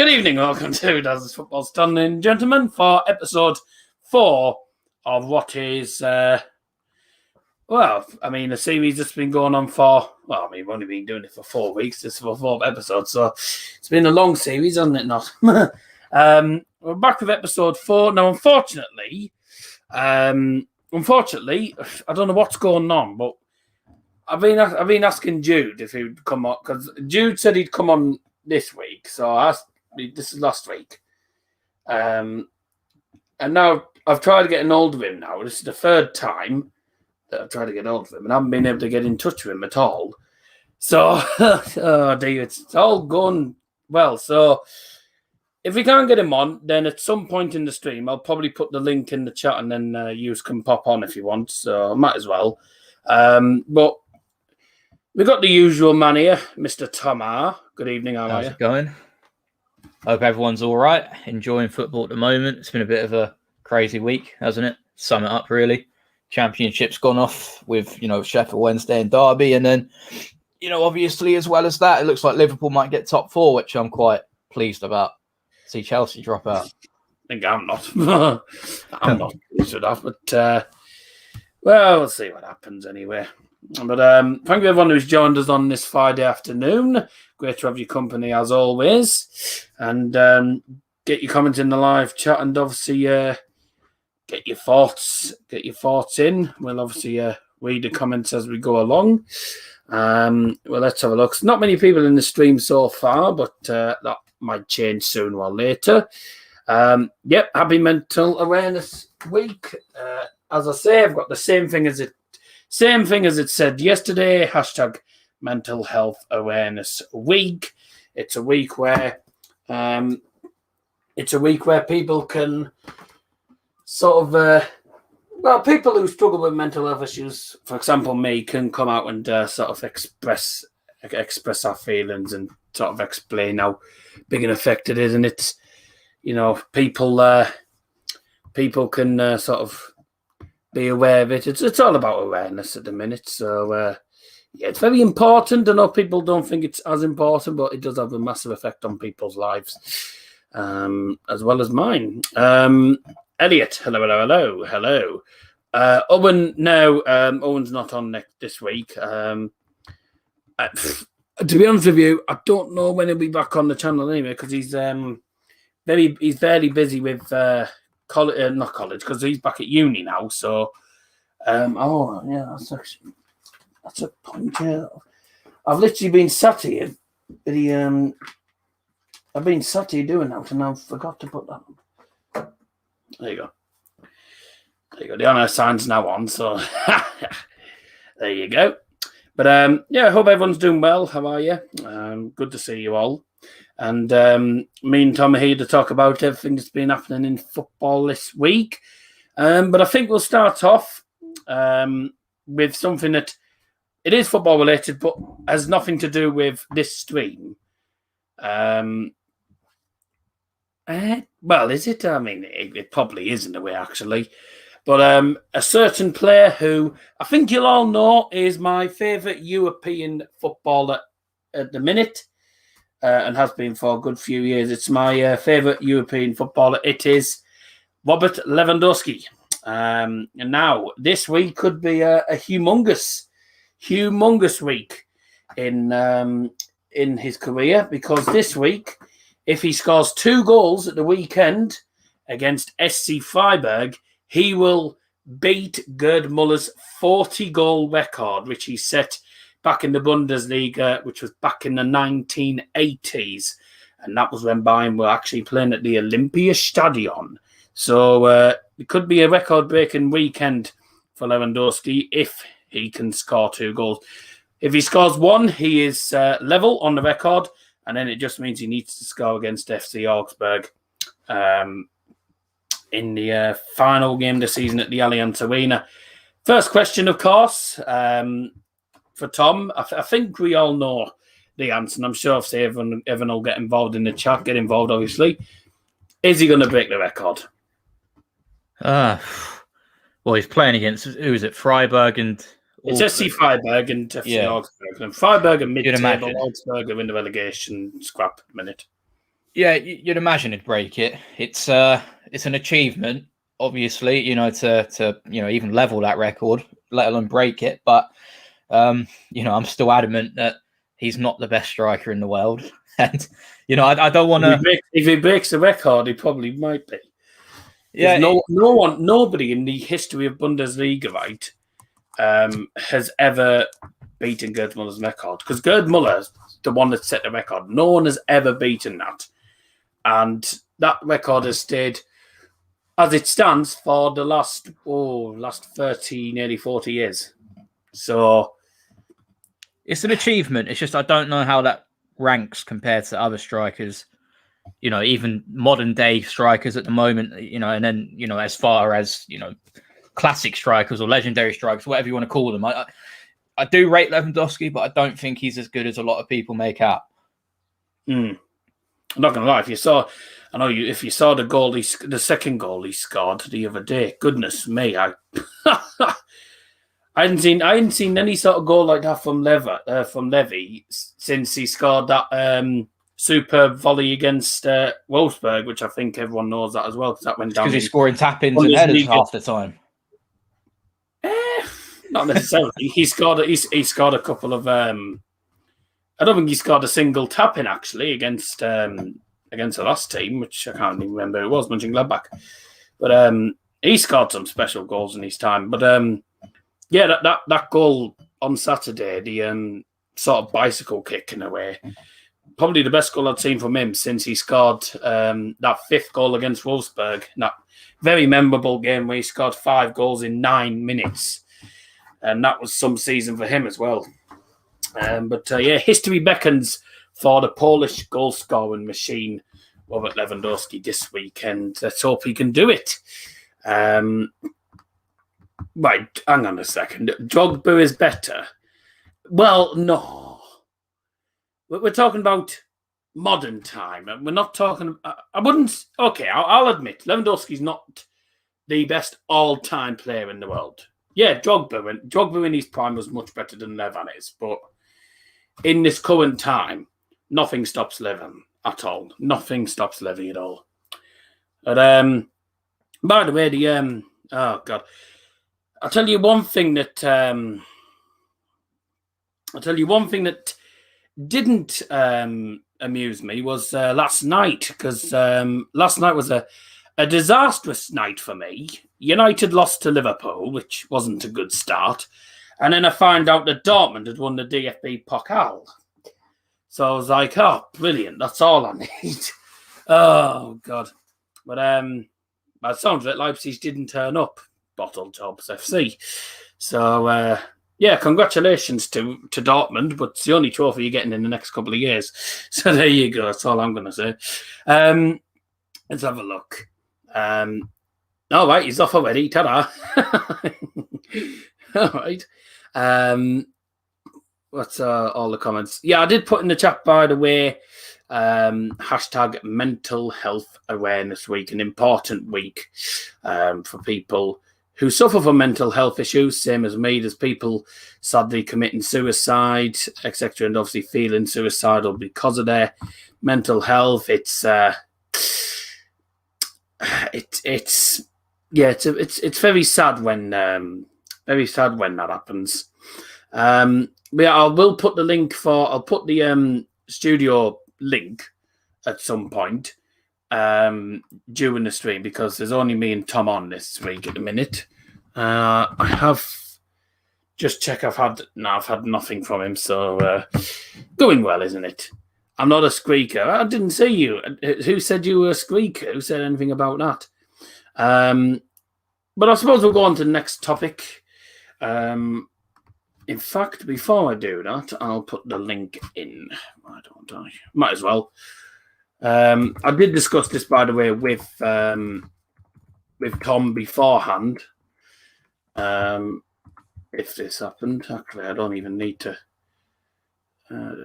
Good evening, welcome to Does This Football Stunning, gentlemen, for episode 4 of what is, a series that's been going on for, we've only been doing it for 4 weeks. This is for 4 episodes, so it's been a long series, hasn't it not? We're back with episode 4. Now, unfortunately, I don't know what's going on, but I've been asking Jude if he would come on, because Jude said he'd come on this week, so I asked. This is last week. And now I've tried to get hold of him now. This is the third time that I've tried to get hold of him, and I haven't been able to get in touch with him at all. So, oh dear, it's all gone well. So, if we can't get him on, then at some point in the stream, I'll probably put the link in the chat, and then you can pop on if you want. So, I might as well. But we've got the usual man here, Mr. Tom R. Good evening, how are you? How's it going? Hope everyone's all right. Enjoying football at the moment. It's been a bit of a crazy week, hasn't it? Sum it up, really. Championship's gone off with, Sheffield Wednesday and Derby. And then, obviously, as well as that, it looks like Liverpool might get top 4, which I'm quite pleased about. See Chelsea drop out. I think I'm not. I'm not pleased with that. But, we'll see what happens anyway. But thank you everyone who's joined us on this Friday afternoon. Great to have your company as always. And get your comments in the live chat, and obviously get your thoughts in. We'll obviously read the comments as we go along. Well, let's have a look. Not many people in the stream so far, but that might change sooner or later. Happy Mental Awareness Week. As I say, I've got the same thing as it said yesterday, # Mental Health Awareness Week. It's a week where people can sort of people who struggle with mental health issues, for example me, can come out and sort of express our feelings and sort of explain how big an effect it is. And it's, people can sort of be aware of it. It's all about awareness at the minute. So, it's very important. I know people don't think it's as important, but it does have a massive effect on people's lives, as well as mine. Elliot, hello. Owen, no, Owen's not on this week. To be honest with you, I don't know when he'll be back on the channel anyway, because he's very busy with not college, because he's back at uni now. So, that's a point. Yeah, I've literally been sat here. I've been sat here doing that, and I forgot to put that on. There you go. The honour sign's now on, so there you go. But I hope everyone's doing well. How are you? Good to see you all. And me and Tom are here to talk about everything that's been happening in football this week. But I think we'll start off with something that it is football related, but has nothing to do with this stream. Well, is it? I mean, it probably is in a way, actually. But a certain player who I think you'll all know is my favourite European footballer at the minute, and has been for a good few years. It's my favourite European footballer. It is Robert Lewandowski. And now this week could be a humongous week in his career, because this week, if he scores 2 goals at the weekend against SC Freiburg, he will beat Gerd Muller's 40-goal record, which he set back in the Bundesliga, which was back in the 1980s. And that was when Bayern were actually playing at the Olympiastadion. So it could be a record-breaking weekend for Lewandowski if he can score 2 goals. If he scores 1, he is level on the record, and then it just means he needs to score against FC Augsburg in the final game of the season at the Allianz Arena. First question, of course, for Tom. I think we all know the answer, and I'm sure if everyone will get involved in the chat, get involved, obviously. Is he going to break the record? Well, he's playing against, who is it, Freiburg and... It's SC Freiburg and FC Augsburg. And Freiburg are mid-table, Augsburg are in the relegation scrap minute. Yeah, you'd imagine it'd break it. It's an achievement, obviously, to even level that record, let alone break it. But I'm still adamant that he's not the best striker in the world, and I don't want to. If he breaks the record, he probably might be. Yeah, nobody in the history of Bundesliga, right, has ever beaten Gerd Muller's record, because Gerd Muller's the one that set the record. No one has ever beaten that. And that record has stayed as it stands for the last 30, nearly 40 years. So it's an achievement. It's just I don't know how that ranks compared to other strikers, even modern day strikers at the moment, and then, as far as, classic strikers or legendary strikers, whatever you want to call them. I do rate Lewandowski, but I don't think he's as good as a lot of people make out. I'm not gonna lie. If you saw the goal, the second goal he scored the other day, goodness me, I hadn't seen any sort of goal like that from Levy since he scored that superb volley against Wolfsburg, which I think everyone knows that as well, because that went down. Because he's scoring tap-ins and headers half the time. Not necessarily. He scored a couple of. I don't think he scored a single tap-in actually against the last team, which I can't even remember who it was, Mönchengladbach. But he scored some special goals in his time. But that goal on Saturday, the sort of bicycle kick in a way, probably the best goal I've seen from him since he scored that fifth goal against Wolfsburg. That very memorable game where he scored 5 goals in 9 minutes. And that was some season for him as well. History beckons for the Polish goal-scoring machine, Robert Lewandowski, this weekend. Let's hope he can do it. Right, hang on a second. Drogba is better. Well, no. We're talking about modern time. We're not talking... I wouldn't... Okay, I'll admit, Lewandowski's not the best all-time player in the world. Yeah, Drogba in his prime was much better than Levan is, but in this current time, nothing stops Levan at all. Nothing stops Levy at all. But by the way, oh God, I'll tell you one thing that didn't amuse me was last night, because last night was a disastrous night for me. United lost to Liverpool, which wasn't a good start. And then I found out that Dortmund had won the DFB Pokal. So I was like, oh, brilliant. That's all I need. Oh, God. But by the sounds of it, Leipzig didn't turn up. Bottle Jobs FC. So, congratulations to Dortmund, but it's the only trophy you're getting in the next couple of years. So there you go. That's all I'm going to say. Let's have a look. All right, he's off already. Ta-da. All right. What's all the comments? Yeah, I did put in the chat, by the way, hashtag mental health awareness week, an important week for people who suffer from mental health issues, same as me. There's people sadly committing suicide, etc., and obviously feeling suicidal because of their mental health. It's very sad when that happens. I will put the link I'll put the studio link at some point during the stream, because there's only me and Tom on this week at the minute. I have just check. I've had nothing from him, so going well, isn't it? I'm not a squeaker. I didn't see you. Who said you were a squeaker? Who said anything about that? But I suppose we'll go on to the next topic. In fact, before I do that, I'll put the link in. Why don't I? Might as well. I did discuss this, by the way, with Tom beforehand. If this happened, actually, I don't even need to. I'll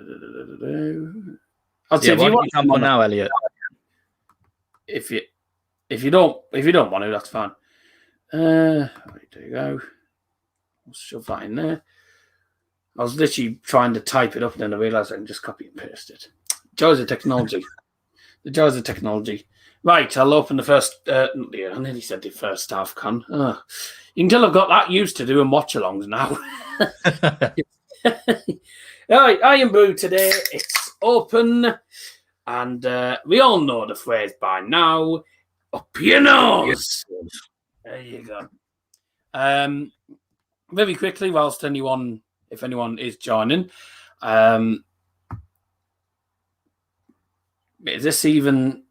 say if you want to come on now, Elliot. If you don't want to, that's fine. Right, there you go. I'll shove that in there. I was literally trying to type it up, and then I realised I can just copy and paste it. Joys of technology. The joys of technology. Right, I'll open the first. I nearly said the first half, Con. You can tell I've got that used to doing watch-alongs now. Right, Iron Brew today. It's open, and we all know the phrase by now. Up your nose. There you go. Very quickly, whilst if anyone is joining, is this even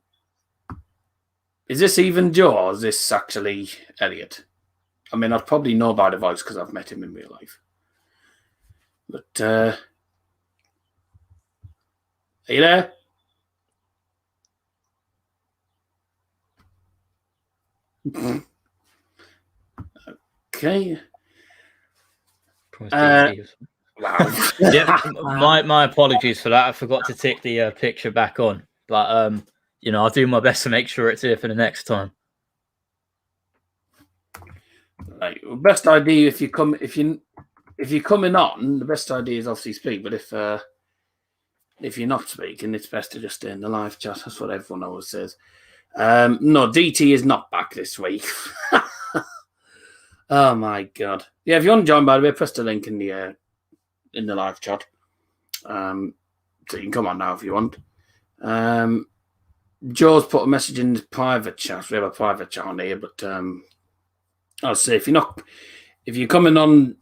Joe, or is this actually Elliot? I mean, I'd probably know by the voice because I've met him in real life. But are you there? Okay. Wow. Yeah, my apologies for that. I forgot to tick the picture back on, but I'll do my best to make sure it's here for the next time. Right. Best idea if you're coming on, the best idea is obviously speak. But if you're not speaking, it's best to just stay in the live chat. That's what everyone always says. No, DT is not back this week. Oh my god! Yeah, if you want to join, by the way, press the link in the live chat. So you can come on now if you want. Joe's put a message in the private chat. We have a private chat on here, but I'll say if you're coming on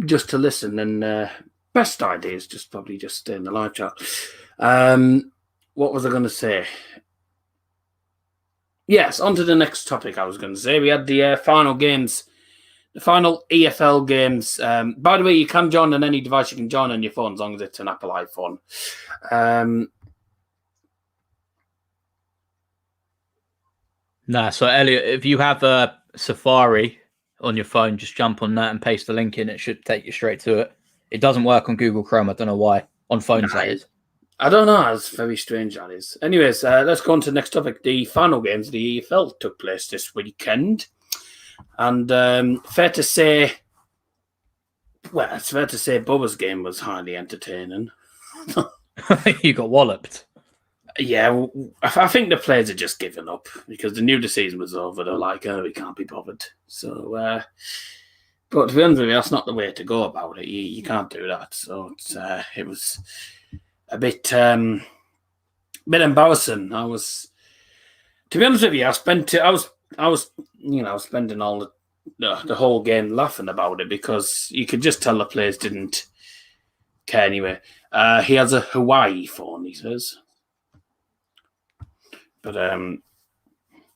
just to listen, then best idea is probably just stay in the live chat. What was I going to say? Yes, on to the next topic. I was going to say we had the final games. The final EFL games. By the way, you can join on any device. You can join on your phone as long as it's an Apple iPhone. So Elliot, if you have a Safari on your phone, just jump on that and paste the link in. It should take you straight to it. It doesn't work on Google Chrome. I don't know why. On phones, that is. I don't know. That's very strange, that is. Anyways, let's go on to the next topic. The final games of the EFL took place this weekend. And fair to say Bubba's game was highly entertaining. You got walloped. Yeah, I think the players are just giving up because they knew the season was over. They're like, oh, we can't be bothered. So, but to be honest with you, that's not the way to go about it. You can't do that. So it was a bit embarrassing. To be honest with you, I was spending all the whole game laughing about it because you could just tell the players didn't care anyway. He has a Hawaii phone, he says. But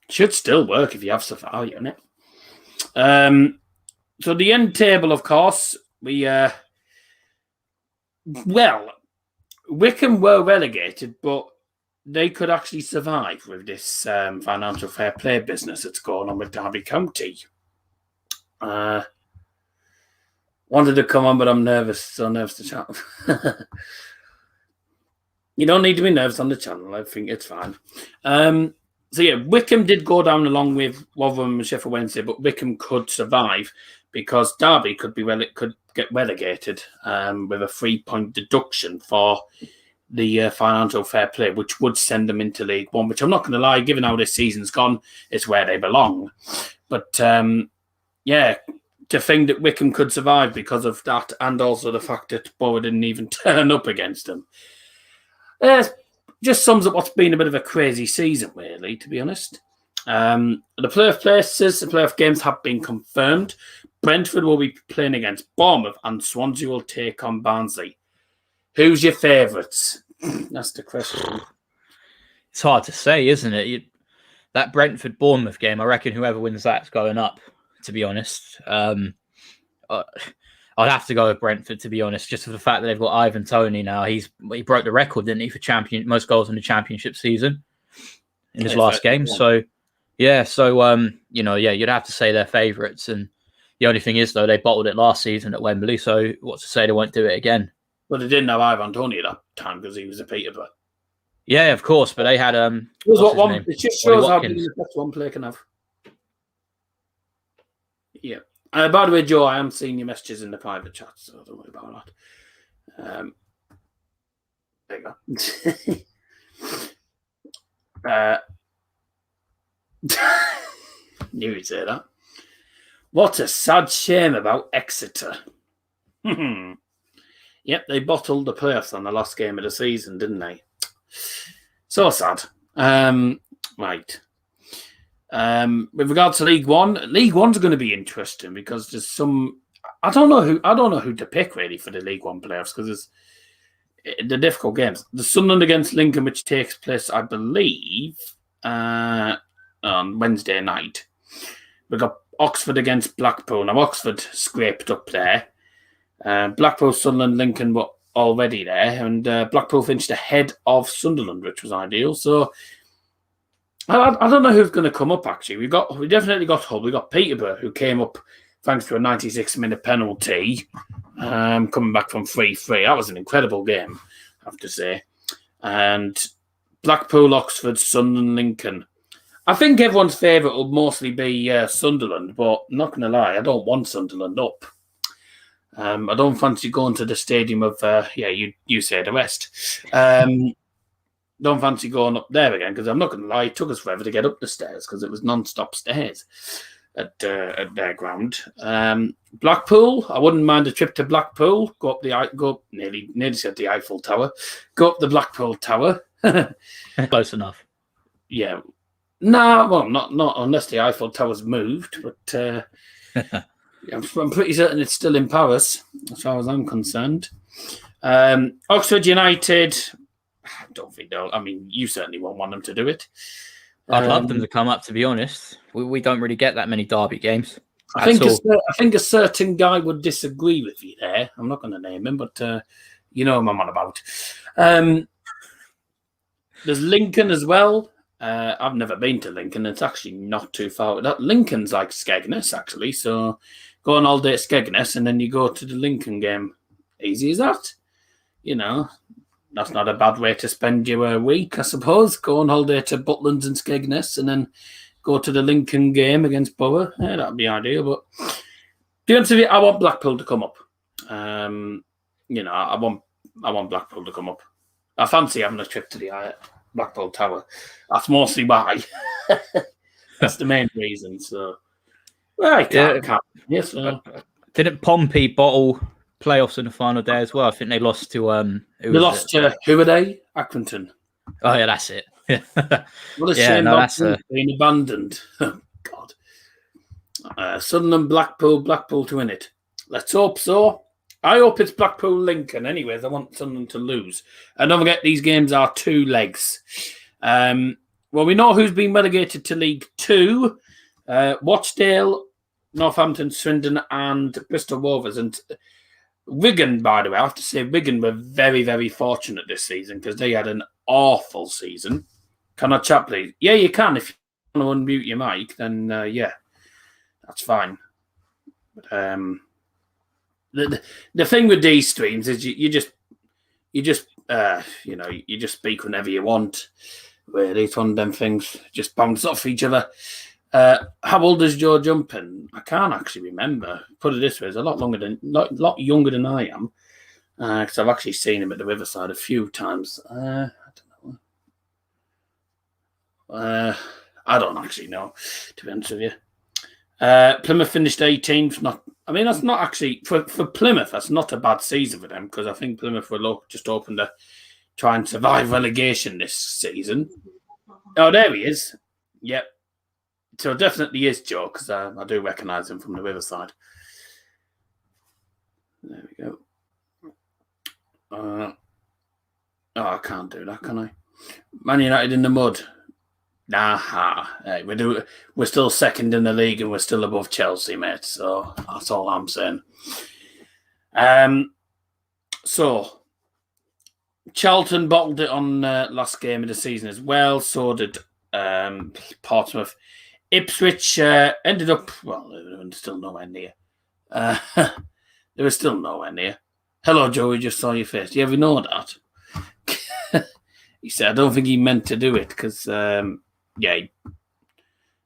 should still work if you have Safari on it. So the end table, of course, Wickham were relegated, but they could actually survive with this financial fair play business that's going on with Derby County. Wanted to come on, but I'm nervous. So nervous to chat. You don't need to be nervous on the channel. I think it's fine. So yeah, Wickham did go down along with Rotherham and Sheffield Wednesday, but Wickham could survive because Derby could get relegated with a 3-point deduction for the financial fair play, which would send them into League One, which I'm not going to lie, given how this season's gone, it's where they belong. But to think that Wickham could survive because of that, and also the fact that Borough didn't even turn up against them, just sums up what's been a bit of a crazy season, really, to be honest. The playoff games have been confirmed. Brentford will be playing against Bournemouth, and Swansea will take on Barnsley. Who's your favourites? That's the question. It's hard to say, isn't it? That Brentford-Bournemouth game, I reckon whoever wins that's going up, to be honest. I'd have to go with Brentford, to be honest, just for the fact that they've got Ivan Toney now. He broke the record, didn't he, for most goals in the championship season in his last game. Yeah. You'd have to say they're favourites. And the only thing is, though, they bottled it last season at Wembley, so what's to say they won't do it again? Well, they didn't have Ivan Toney at that time because he was a Peterborough. Yeah, of course, but they had it just shows how big the best one player can have. Yeah. By the way, Joe, I am seeing your messages in the private chat, so don't worry about that. There you go. Knew you'd say that. What a sad shame about Exeter. Yep, they bottled the playoffs on the last game of the season, didn't they? So sad. Right. With regard to League One's going to be interesting because there's some. I don't know who to pick really for the League One playoffs because the difficult games. The Sunderland against Lincoln, which takes place, I believe, on Wednesday night. We've got Oxford against Blackpool. Now, Oxford scraped up there. Blackpool, Sunderland, Lincoln were already there. And Blackpool finished ahead of Sunderland, which was ideal. So, I don't know who's going to come up, actually. We definitely got Hull. We got Peterborough, who came up thanks to a 96-minute penalty, coming back from 3-3. That was an incredible game, I have to say. And Blackpool, Oxford, Sunderland, Lincoln. I think everyone's favourite will mostly be Sunderland, but I'm not going to lie, I don't want Sunderland up. I don't fancy going to the stadium of, you say the rest. Don't fancy going up there again because I'm not going to lie, it took us forever to get up the stairs because it was non-stop stairs at their ground. Blackpool, I wouldn't mind a trip to Blackpool. Go up nearly said the Eiffel Tower. Go up the Blackpool Tower. Close enough. Yeah. No, well, not unless the Eiffel Tower's moved, but I'm pretty certain it's still in Paris, as far as I'm concerned. Oxford United, I don't think they'll. I mean, you certainly won't want them to do it. I'd love them to come up, to be honest. We don't really get that many derby games. I think a certain guy would disagree with you there. I'm not going to name him, but you know who I'm on about. There's Lincoln as well. I've never been to Lincoln. It's actually not too far. Lincoln's like Skegness, actually. So go on all day at Skegness, and then you go to the Lincoln game. Easy as that. You know, that's not a bad way to spend your week, I suppose. Go on holiday to Butlands and Skegness, and then go to the Lincoln game against Borough. Yeah, that'd be ideal. But to be honest with you, I want Blackpool to come up. You know, I want Blackpool to come up. I fancy having a trip to the Blackpool Tower. That's mostly why. That's the main reason. So, right, yes. Didn't Pompey bottle playoffs in the final day as well? I think they lost to who are they? Accrington. Oh yeah, that's it. What a shame that's being abandoned. Oh, God. Sunderland, Blackpool to win it. Let's hope so. I hope it's Blackpool Lincoln. Anyways, I want Sunderland to lose. And don't forget, these games are 2 legs. Well, we know who's been relegated to League 2. Watchdale, Northampton, Swindon, and Bristol Rovers. And Wigan, by the way, I have to say Wigan were very, very fortunate this season because they had an awful season. Can I chat, please? Yeah, you can. If you want to unmute your mic, then yeah, that's fine. But, the thing with these streams is you just speak whenever you want. Really, it's one of them things just bounce off each other. How old is Joe Jumping? I can't actually remember. Put it this way, he's a lot younger than I am. Because I've actually seen him at the Riverside a few times. I don't know. I don't actually know, to be honest with you. Plymouth finished 18th. That's not actually for Plymouth. That's not a bad season for them because I think Plymouth were just open to try and survive relegation this season. Oh, there he is. Yep. So it definitely is Joe because I do recognise him from the Riverside. There we go. I can't do that, can I? Man United in the mud. Hey, we're still second in the league and we're still above Chelsea, mate. So that's all I'm saying. So Charlton bottled it on last game of the season as well. So did Portsmouth. Ipswich ended up, well, they were still nowhere near. They were still nowhere near. Hello, Joe, we just saw your face. Do you ever know that? He said, I don't think he meant to do it because,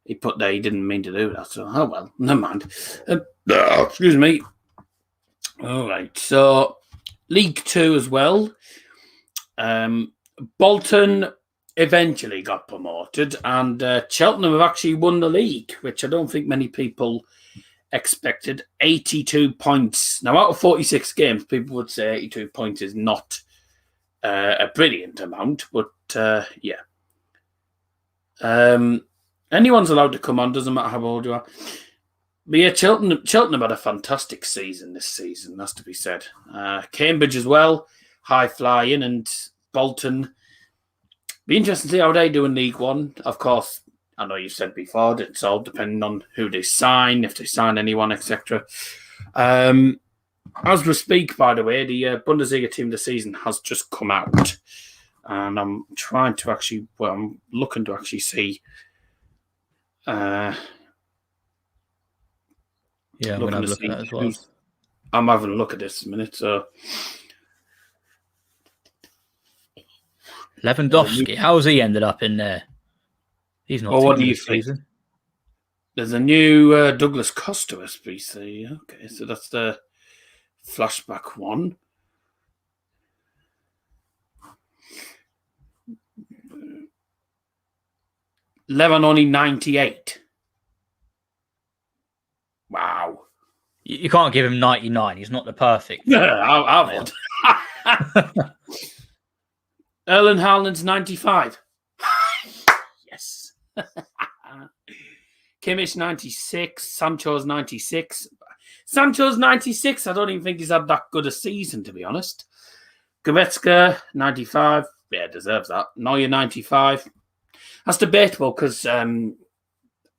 he put there he didn't mean to do that. So, oh well, never mind. Excuse me. All right, so League 2 as well. Bolton eventually got promoted, and Cheltenham have actually won the league, which I don't think many people expected. 82 points. Now, out of 46 games, people would say 82 points is not a brilliant amount, but yeah. Anyone's allowed to come on, doesn't matter how old you are. But yeah, Cheltenham had a fantastic season this season, that's to be said. Cambridge as well, high flying, and Bolton. Be interesting to see how they do in League One. Of course, I know you said before, it's all depending on who they sign, if they sign anyone, etc. As we speak, by the way, the Bundesliga team of the season has just come out. And I'm trying to actually, I'm looking to actually see. Yeah, I'm going to have a look at that as well. I'm having a look at this in a minute. So, Lewandowski, how's he ended up in there? He's not. Well, what do you think? Season. There's a new Douglas Costa SBC. Okay, so that's the flashback one. Levan only 98. Wow. You can't give him 99. He's not the perfect. I would. Erling Haaland's 95. Yes. Kimmich 96. Sancho's 96. Sancho's 96. I don't even think he's had that good a season, to be honest. Goretzka 95. Yeah, deserves that. Neuer 95. That's debatable because I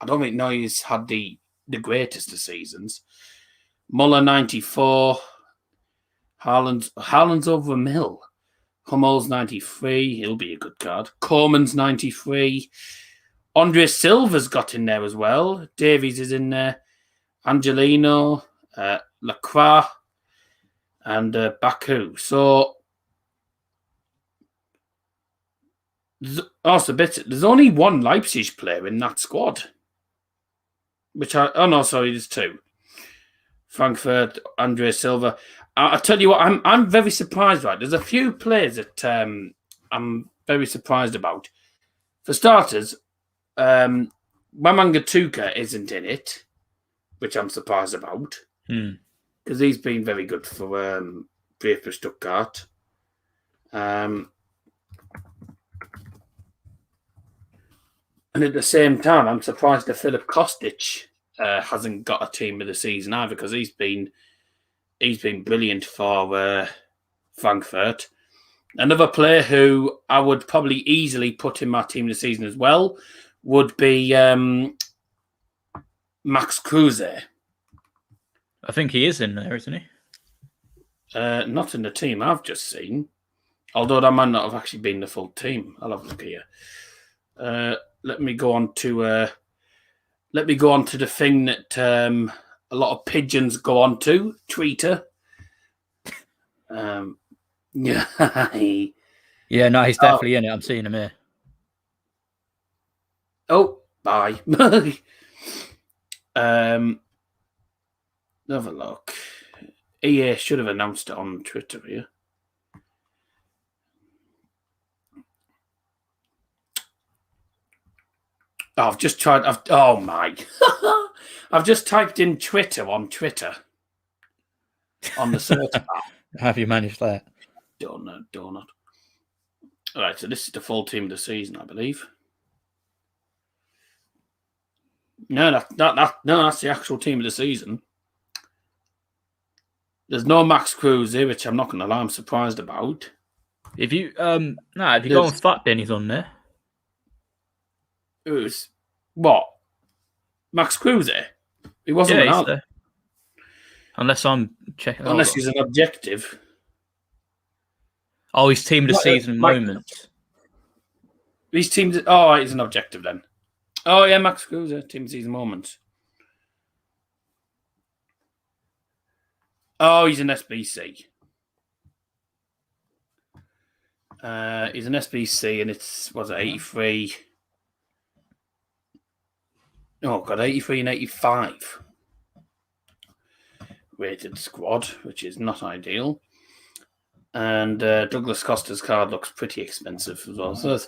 don't think Neuer's had the greatest of seasons. Muller 94. Haaland's over a mil. Hummel's 93. He'll be a good card. Koeman's 93. Andre Silva's got in there as well. Davies is in there. Angelino, Lacroix, and Baku. So there's only one Leipzig player in that squad. There's two. Frankfurt, Andre Silva. I tell you what, I'm very surprised, right? There's a few players that I'm very surprised about. For starters, Wamanga Tuka isn't in it, which I'm surprised about. Because he's been very good for VfB Stuttgart. And at the same time, I'm surprised that Philip Kostic hasn't got a team of the season either, because he's been brilliant for Frankfurt. Another player who I would probably easily put in my team of the season as well would be Max Kruse. I think he is in there, isn't he? Not in the team I've just seen. Although that might not have actually been the full team. I'll have a look here. Let me go on to the thing that a lot of pigeons go on to, Twitter. Yeah. Yeah, no, he's definitely in it. I'm seeing him here. Oh, bye. Have a look. EA should have announced it on Twitter here. I've just tried. Oh my! I've just typed in Twitter on Twitter on the search bar. Have you managed that? Donut. All right, so this is the full team of the season, I believe. No, that's the actual team of the season. There's no Max Kruse, which I'm not going to lie, I'm surprised about. If you go on FUT, then he's on there. It was what? Max Kruse? He wasn't he's there. Unless I'm checking. Unless he's an objective. Oh, he's team of the season moment. He's team. Oh, he's an objective then. Oh yeah, Max Kruse, team of the season moment. Oh, he's an SBC. He's an SBC, and it's 83. Oh god, 83 and 85 rated squad, which is not ideal. And Douglas Costa's card looks pretty expensive as well. So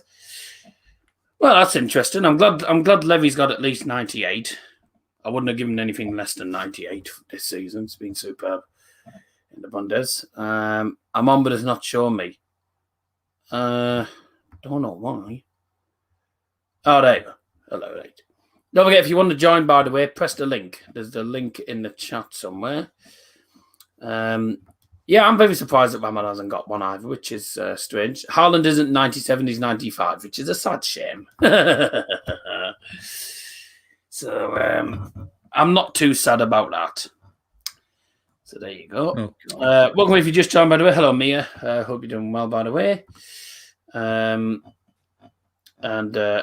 Well, that's interesting. I'm glad Levy's got at least 98. I wouldn't have given anything less than 98 this season. It's been superb in the Bundes. I'm on, but it's not showing me. Don't know why. Oh, there you go. Hello, right. Don't forget, if you want to join, by the way, press the link. There's the link in the chat somewhere. Yeah, I'm very surprised that Rahman hasn't got one either, which is strange. Haaland isn't 97, he's 95, which is a sad shame. So I'm not too sad about that. So there you go. Welcome if you just joined, by the way. Hello, Mia. Hope you're doing well, by the way. And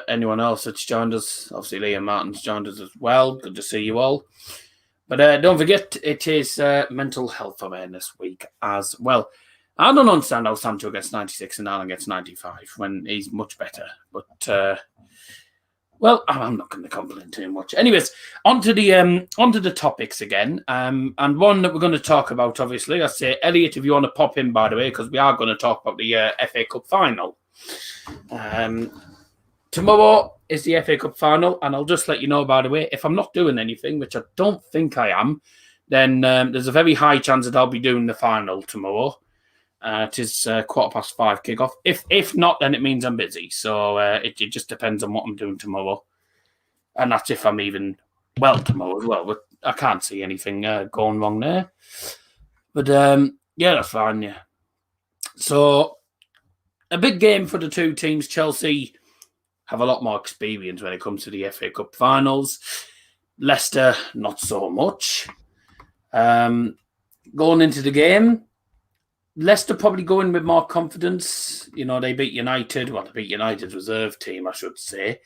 anyone else that's joined us, obviously Liam Martin's joined us as well. Good to see you all. But don't forget, it is Mental Health Awareness Week as well. I don't understand how Sancho gets 96 and Alan gets 95 when he's much better. But, well, I'm not going to complain too much. Anyways, onto the topics again. And one that we're going to talk about, obviously, I say, Elliot, if you want to pop in, by the way, because we are going to talk about the FA Cup final. Tomorrow is the FA Cup final, and I'll just let you know, by the way, if I'm not doing anything, which I don't think I am, then there's a very high chance that I'll be doing the final tomorrow. It is 5:15 kickoff. If not, then it means I'm busy. So it just depends on what I'm doing tomorrow. And that's if I'm even well tomorrow as well. But I can't see anything going wrong there. But yeah, that's fine, yeah. So a big game for the two teams. Chelsea have a lot more experience when it comes to the FA Cup finals. Leicester, not so much. Going into the game, Leicester probably go in with more confidence. You know, they beat United. Well, they beat United's reserve team, I should say.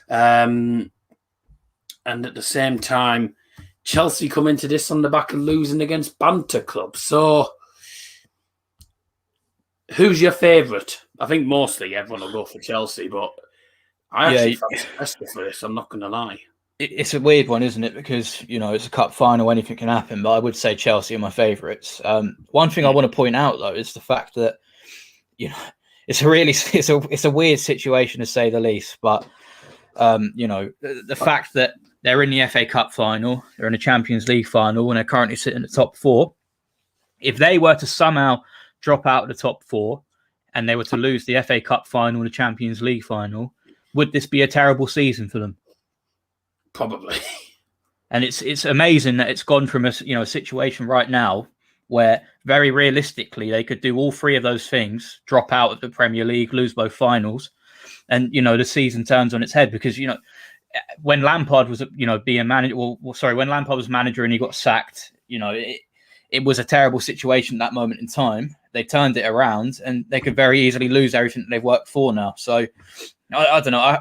And at the same time, Chelsea come into this on the back of losing against Banter Club. So, who's your favourite? I think mostly everyone will go for Chelsea, but I actually fancy Leicester for this, I'm not going to lie. It's a weird one, isn't it? Because, you know, it's a cup final, anything can happen, but I would say Chelsea are my favourites. One thing I want to point out, though, is the fact that, you know, it's a weird situation, to say the least, but, you know, the fact that they're in the FA Cup final, they're in the Champions League final, and they're currently sitting in the top four. If they were to somehow drop out of the top four and they were to lose the FA Cup final and the Champions League final, would this be a terrible season for them? Probably. And it's amazing that it's gone from a situation right now where very realistically they could do all three of those things, drop out of the Premier League, lose both finals, and, you know, the season turns on its head. Because, you know, when Lampard was, you know, being manager, when Lampard was manager and he got sacked, you know, it was a terrible situation at that moment in time. They turned it around and they could very easily lose everything that they've worked for now. So I don't know.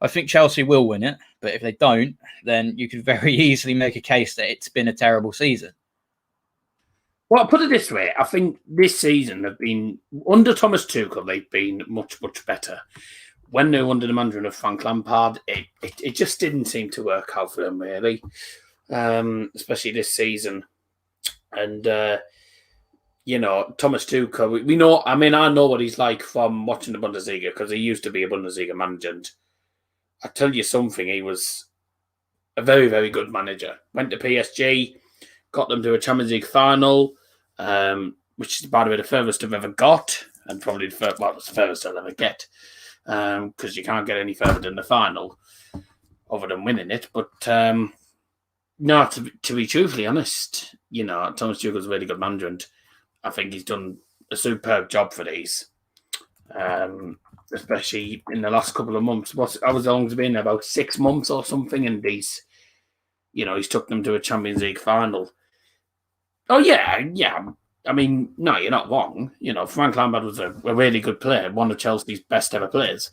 I think Chelsea will win it, but if they don't, then you could very easily make a case that it's been a terrible season. Well, I'll put it this way. I think this season have been, under Thomas Tuchel, they've been much, much better. When they were under the management of Frank Lampard, it just didn't seem to work out for them, really, especially this season. And, you know, Thomas Tuchel, we know, I mean, I know what he's like from watching the Bundesliga, because he used to be a Bundesliga manager. And I tell you something, he was a very, very good manager. Went to PSG, got them to a Champions League final, which is, by the way, the furthest they've ever got, and probably it's the furthest they'll ever get, because you can't get any further than the final, other than winning it. But no, to be truthfully honest, you know, Thomas Tuchel's a really good manager, and I think he's done a superb job for these, especially in the last couple of months. How long has it been? About 6 months or something, and he's took them to a Champions League final. Oh, yeah. I mean, no, you're not wrong. You know, Frank Lampard was a really good player, one of Chelsea's best ever players.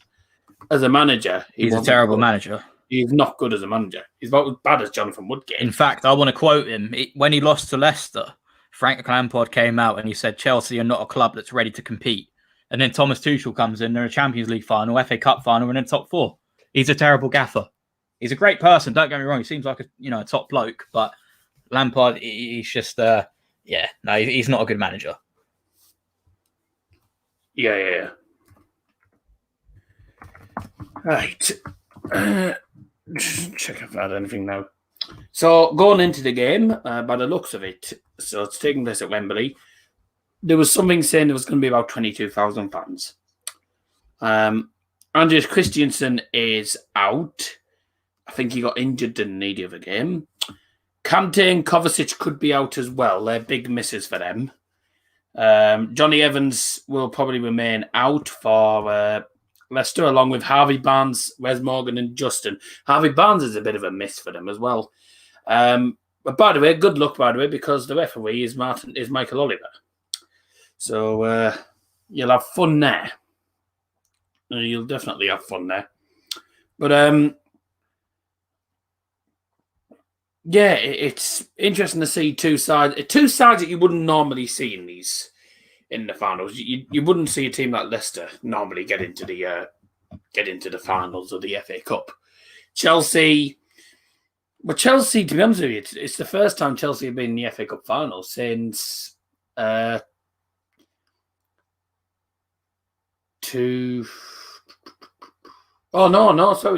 As a manager, he's a terrible manager. He's not good as a manager. He's about as bad as Jonathan Woodgate. In fact, I want to quote him. When he lost to Leicester, Frank Lampard came out and he said, Chelsea are not a club that's ready to compete. And then Thomas Tuchel comes in, they're a Champions League final, FA Cup final, and then top four. He's a terrible gaffer. He's a great person, don't get me wrong. He seems like a top bloke, but Lampard, he's just, he's not a good manager. Yeah. Right. Check if I had anything now. So going into the game, by the looks of it, so it's taking place at Wembley. There was something saying there was going to be about 22,000 fans. Andreas Christiansen is out. I think he got injured, didn't need the other game. Kante and Kovacic could be out as well. They're big misses for them. Johnny Evans will probably remain out for Leicester, along with Harvey Barnes, Wes Morgan, and Justin. Harvey Barnes is a bit of a miss for them as well. But by the way, good luck, by the way, because the referee is Michael Oliver. So you'll have fun there. You'll definitely have fun there. But yeah, it's interesting to see two sides that you wouldn't normally see in the finals. You wouldn't see a team like Leicester normally get into the finals of the FA Cup. Chelsea, to be honest with you, it's the first time Chelsea have been in the FA Cup final since sorry,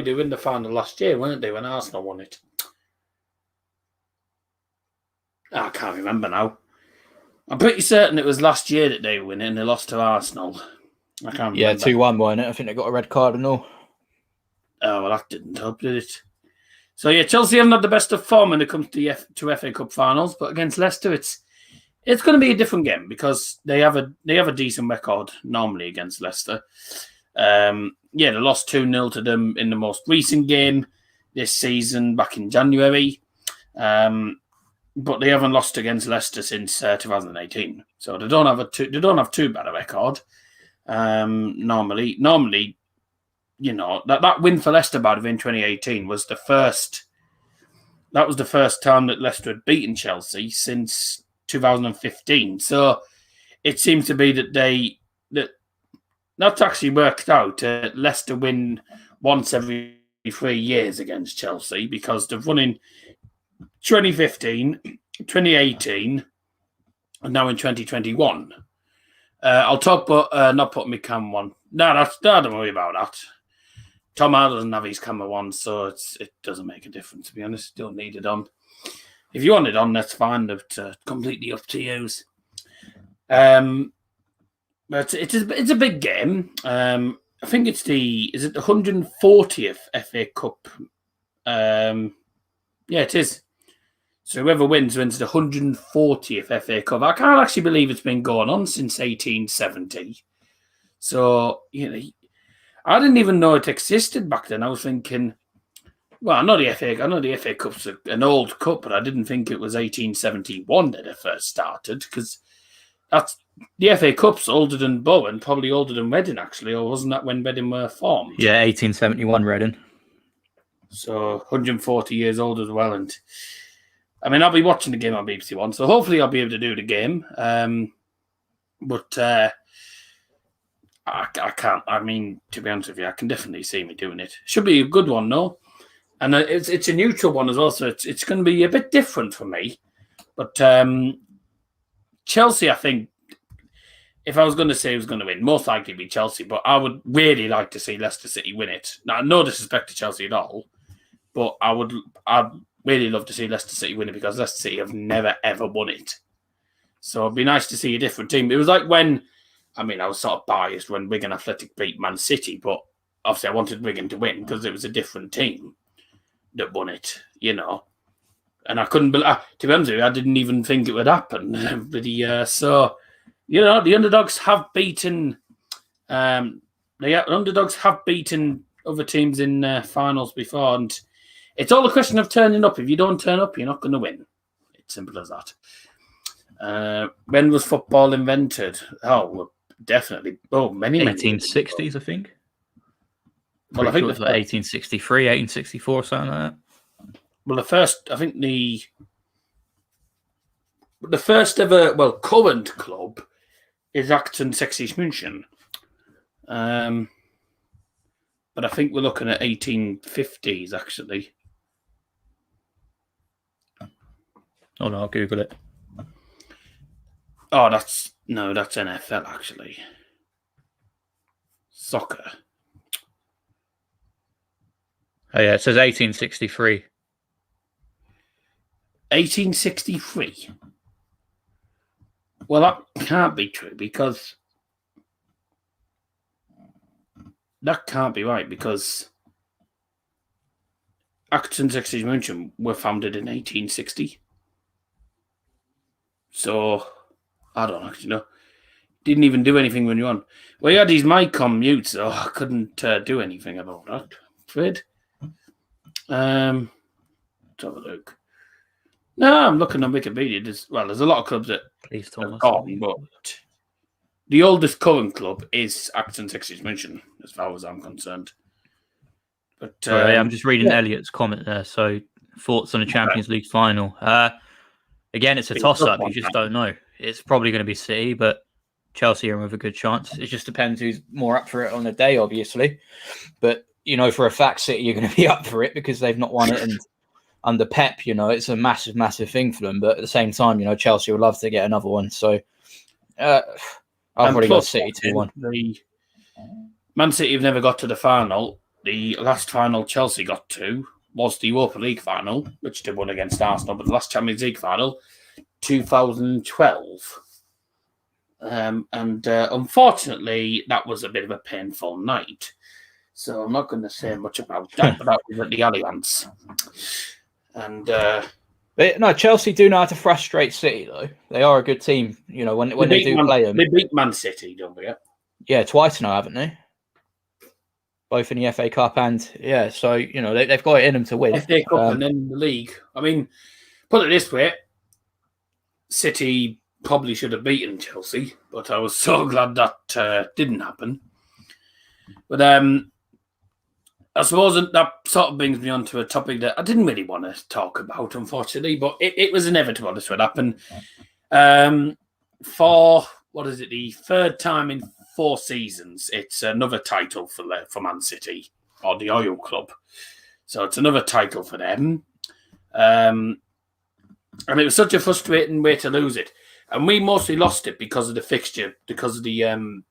they were in the final last year, weren't they, when Arsenal won it? I can't remember now. I'm pretty certain it was last year that they were winning and they lost to Arsenal. I can't remember. Yeah, 2-1, wasn't it? I think they got a red card and all. Oh, well, that didn't help, did it? So, yeah, Chelsea haven't had the best of form when it comes to FA Cup finals, but against Leicester, it's going to be a different game because they have a decent record normally against Leicester. They lost 2-0 to them in the most recent game this season back in January. But they haven't lost against Leicester since 2018, so they don't have too bad a record. Normally, you know, that win for Leicester, by the way, in 2018 was the first. That was the first time that Leicester had beaten Chelsea since 2015. So it seems to be that that's actually worked out. Leicester win once every 3 years against Chelsea because they've won in 2015, 2018, and now in 2021. I'll talk, but not put my camera on. No, don't worry about that. Tom R doesn't have his camera on, so it doesn't make a difference, to be honest. You don't need it on. If you want it on, that's fine. It's completely up to you. But it's a big game. I think it's the 140th FA Cup? Yeah, it is. So whoever wins the 140th FA Cup. I can't actually believe it's been going on since 1870. So, you know, I didn't even know it existed back then. I was thinking, well, I know the FA Cup's an old cup, but I didn't think it was 1871 that it first started, because that's the FA Cup's older than Bowen, probably older than Reading, actually, or wasn't that when Reading were formed? Yeah, 1871 Reading. So 140 years old as well. And I mean, I'll be watching the game on BBC One, so hopefully I'll be able to do the game. But I can't. I mean, to be honest with you, I can definitely see me doing it. Should be a good one, though. And it's a neutral one as well, so it's going to be a bit different for me. But Chelsea, I think, if I was going to say who's going to win, most likely be Chelsea. But I would really like to see Leicester City win it. Now, no disrespect to Chelsea at all, but I'd really love to see Leicester City win it because Leicester City have never, ever won it. So it'd be nice to see a different team. It was like when, I mean, I was sort of biased when Wigan Athletic beat Man City, but obviously I wanted Wigan to win because it was a different team that won it, you know. And I couldn't believe, to be honest with you, I didn't even think it would happen. So, you know, the underdogs have beaten, underdogs have beaten other teams in finals before, and it's all a question of turning up. If you don't turn up, you're not going to win. It's simple as that. When was football invented? Oh, well, definitely. Oh, many 1860s, I think. Well, I think it was like 1863, 1864, something like that. Well, the first ever, current club is Acton Sächsisch München. But I think we're looking at 1850s, actually. Oh, no, I'll Google it. Oh, that's NFL, actually. Soccer. Oh yeah, it says 1863. 1863. Well, that can't be true because that can't be right because Acton's Exeter Mansion were founded in 1860. So, I don't actually know. Didn't even do anything when you're on. Well, he had his mic on mute, so I couldn't do anything about that. Afraid. Let's have a look. No, I'm looking on Wikipedia. There's a lot of clubs that Please, have gone, but the oldest current club is Acton's Exeter Mansion, as far as I'm concerned. But I'm just reading Elliot's comment there. So, thoughts on the Champions League final? Again, it's a toss-up. You just don't know. It's probably going to be City, but Chelsea are with a good chance. It just depends who's more up for it on the day, obviously. But, for a fact, City are going to be up for it because they've not won it. And under Pep, it's a massive, massive thing for them. But at the same time, Chelsea would love to get another one. So I've already got City 2-1. The Man City have never got to the final. The last final Chelsea got to was the Europa League final, which they won against Arsenal, but the last Champions League final, 2012. Unfortunately, that was a bit of a painful night. So I'm not going to say much about that, but that was at the Allianz. And no, Chelsea do know how to frustrate City, though. They are a good team, when they do play them. They beat Man City, don't forget. Yeah, twice now, haven't they? Both in the FA Cup and, so, they've got it in them to win. FA Cup and then the league. I mean, put it this way, City probably should have beaten Chelsea, but I was so glad that didn't happen. But I suppose that sort of brings me on to a topic that I didn't really want to talk about, unfortunately, but it was inevitable this would happen. For, the third time in 4 seasons, it's another title for Man City, or the Oil Club. So it's another title for them. And it was such a frustrating way to lose it. And we mostly lost it because of the fixture, because of the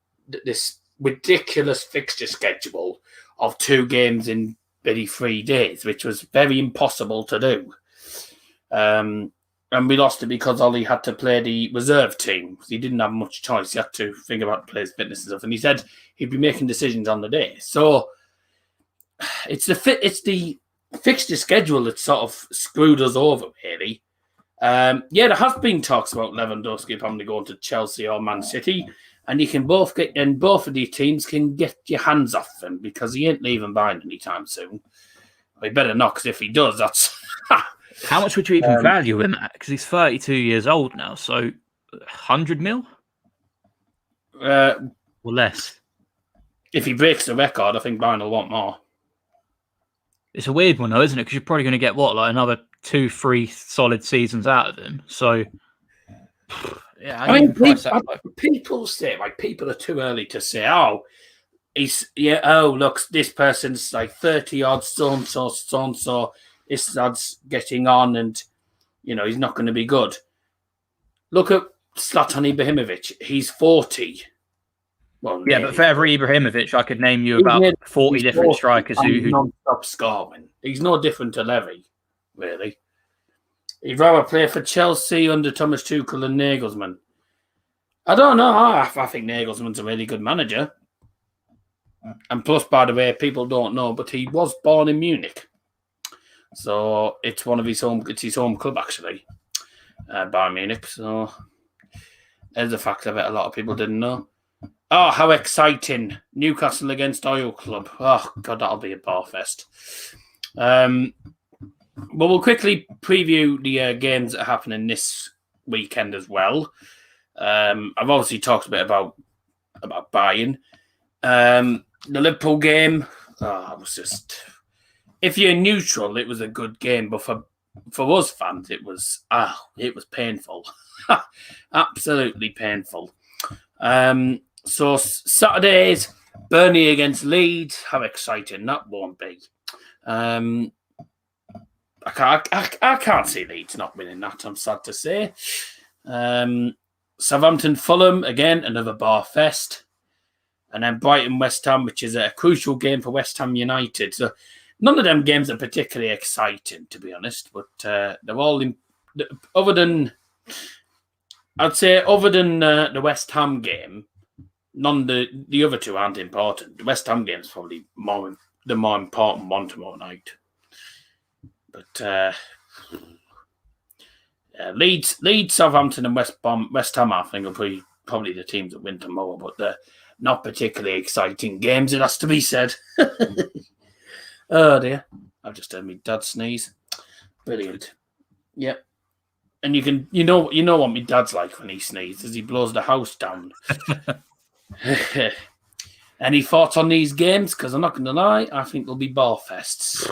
this ridiculous fixture schedule of 2 games in maybe 3 days, which was very impossible to do. And we lost it because Ollie had to play the reserve team. He didn't have much choice. He had to think about the players' fitness and stuff. And he said he'd be making decisions on the day. So it's the fixture schedule that sort of screwed us over, really. There has been talks about Lewandowski probably going to Chelsea or Man City, and you can both both of these teams can get your hands off him because he ain't leaving Bayern anytime soon. Well, he better not, because if he does, that's. How much would you even value him at? Because he's 32 years old now, so 100 mil? Or less? If he breaks the record, I think Bayern will want more. It's a weird one, though, isn't it? Because you're probably going to get, another 2-3 solid seasons out of him. So, yeah. People say, people are too early to say, look, this person's 30-odd, so-and-so, this lad's getting on and, he's not going to be good. Look at Zlatan Ibrahimovic. He's 40. Well, yeah, but for every Ibrahimovic, I could name you about 40 different strikers who non-stop scoring. He's no different to Levy, really. He'd rather play for Chelsea under Thomas Tuchel and Nagelsmann. I don't know. I think Nagelsmann's a really good manager. And plus, by the way, people don't know, but he was born in Munich. So it's his home club, actually, Bayern Munich. So there's a fact of it a lot of people didn't know. Oh, how exciting. Newcastle against Oil Club. Oh, God, that'll be a bar fest. But we'll quickly preview the games that are happening this weekend as well. I've obviously talked a bit about Bayern. The Liverpool game, it was just... If you're neutral, it was a good game, but for us fans, it was painful. Absolutely painful. So Saturdays, Burnley against Leeds. How exciting that won't be. I can't see Leeds not winning that, I'm sad to say. Southampton, Fulham, again, another bar fest. And then Brighton, West Ham, which is a crucial game for West Ham United. So none of them games are particularly exciting, to be honest. But they're all other than the West Ham game. None the other two aren't important. The West Ham game is probably the more important one tomorrow night. But Leeds, Southampton, and West Ham, I think, will be probably the teams that win tomorrow. But they're not particularly exciting games, it has to be said. Oh dear, I've just heard my dad sneeze. Brilliant. Yep. And you know what my dad's like when he sneezes. He blows the house down. Any thoughts on these games? Because I'm not going to lie, I think they'll be ball fests.